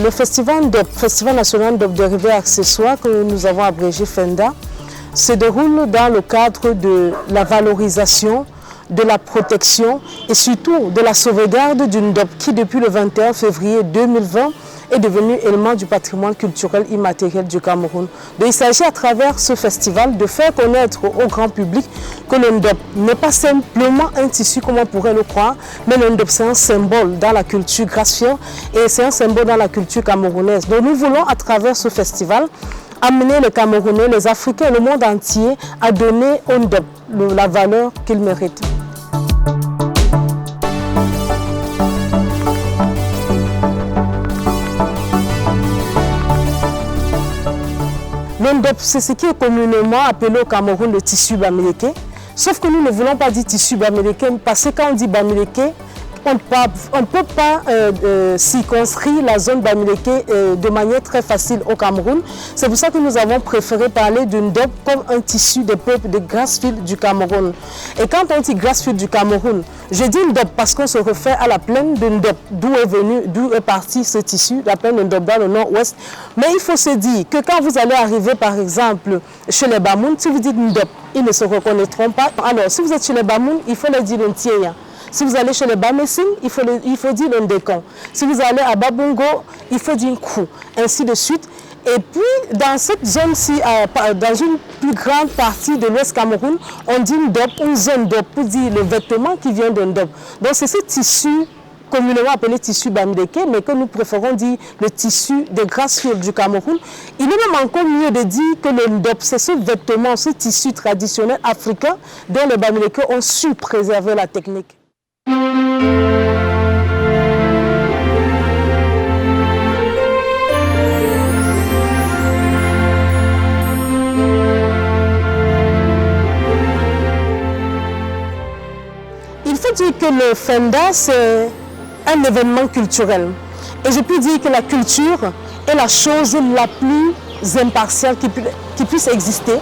Le festival DOP, Festival national DOP dérivés accessoires, que nous avons abrégé FENDA, se déroule dans le cadre de la valorisation, de la protection et surtout de la sauvegarde d'une DOP qui, depuis le 21 février 2020, est devenu élément du patrimoine culturel immatériel du Cameroun. Donc, il s'agit à travers ce festival de faire connaître au grand public que le Ndop n'est pas simplement un tissu comme on pourrait le croire, mais le Ndop c'est un symbole dans la culture gracienne et c'est un symbole dans la culture camerounaise. Donc nous voulons à travers ce festival amener les Camerounais, les Africains et le monde entier à donner au Ndop la valeur qu'il mérite. Le Ndop, c'est ce qui est communément appelé au Cameroun le tissu bamileke. Sauf que nous ne voulons pas dire tissu bamileke parce que quand on dit bamileke, on ne peut pas circonscrire la zone bamileke de manière très facile au Cameroun. C'est pour ça que nous avons préféré parler d'une Ndop comme un tissu des peuples de Grassfield du Cameroun. Et quand on dit Grassfield du Cameroun, je dis Ndop parce qu'on se réfère à la plaine de Ndop, d'où est parti ce tissu, la plaine de Ndop dans le nord-ouest. Mais il faut se dire que quand vous allez arriver par exemple chez les Bamoun, si vous dites Ndop, ils ne se reconnaîtront pas. Alors si vous êtes chez les Bamoun, il faut les dire Ntieya. Si vous allez chez les Bamessing, il faut dire l'Ndékan. Si vous allez à Babungo, il faut dire Nkou, ainsi de suite. Et puis, dans cette zone-ci, dans une plus grande partie de l'Ouest Cameroun, on dit Ndop, une zone Ndop, pour dire le vêtement qui vient de Ndop. Donc c'est ce tissu communément appelé tissu bamileke, mais que nous préférons dire le tissu de Grassfield du Cameroun. Il est même encore mieux de dire que le Ndop, c'est ce vêtement, ce tissu traditionnel africain dont les Bamileke ont su préserver la technique. Il faut dire que le FENDA, c'est un événement culturel. Et je peux dire que la culture est la chose la plus impartiale qui puisse exister.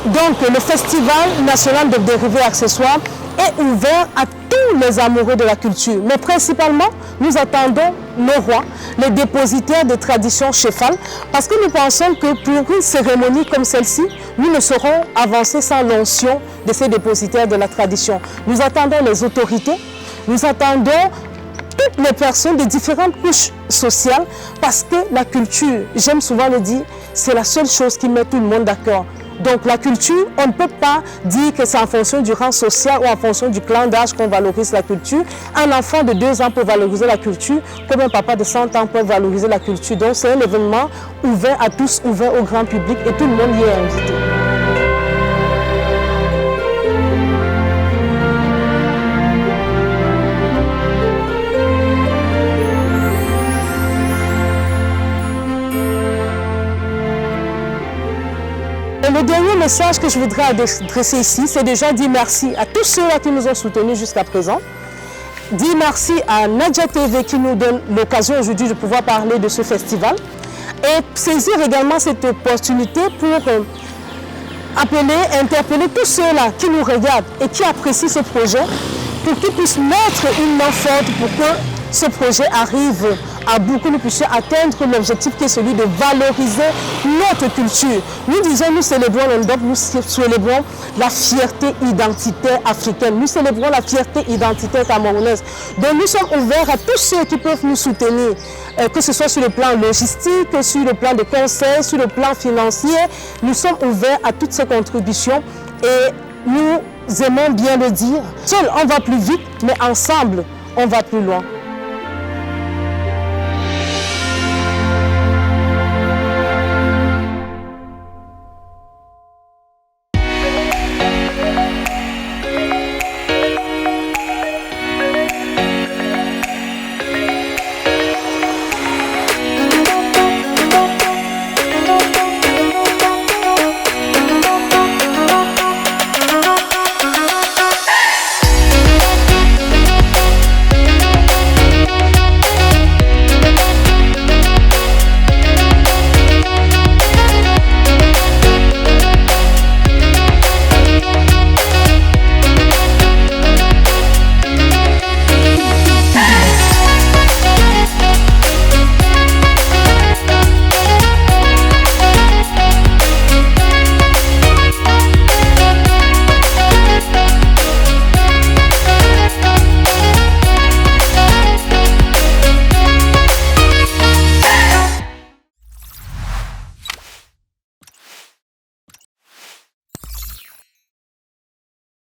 Donc le Festival national de dérivés accessoires est ouvert à tous les amoureux de la culture. Mais principalement, nous attendons nos rois, les dépositaires des traditions chefales, parce que nous pensons que pour une cérémonie comme celle-ci, nous ne serons avancés sans l'onction de ces dépositaires de la tradition. Nous attendons les autorités, nous attendons toutes les personnes de différentes couches sociales, parce que la culture, j'aime souvent le dire, c'est la seule chose qui met tout le monde d'accord. Donc la culture, on ne peut pas dire que c'est en fonction du rang social ou en fonction du clan d'âge qu'on valorise la culture. Un enfant de 2 ans peut valoriser la culture, comme un papa de 100 ans peut valoriser la culture. Donc c'est un événement ouvert à tous, ouvert au grand public et tout le monde y est invité. Le dernier message que je voudrais adresser ici, c'est déjà dire merci à tous ceux-là qui nous ont soutenus jusqu'à présent. Dire merci à Nadia TV qui nous donne l'occasion aujourd'hui de pouvoir parler de ce festival. Et saisir également cette opportunité pour interpeller tous ceux-là qui nous regardent et qui apprécient ce projet, pour qu'ils puissent mettre une main forte pour que ce projet arrive à bout, que nous puissions atteindre l'objectif qui est celui de valoriser notre culture. Nous disons, nous célébrons le Ndop, nous célébrons la fierté identitaire africaine, nous célébrons la fierté identitaire camerounaise. Donc nous sommes ouverts à tous ceux qui peuvent nous soutenir, que ce soit sur le plan logistique, sur le plan de conseil, sur le plan financier. Nous sommes ouverts à toutes ces contributions et nous aimons bien le dire. Seul on va plus vite, mais ensemble on va plus loin.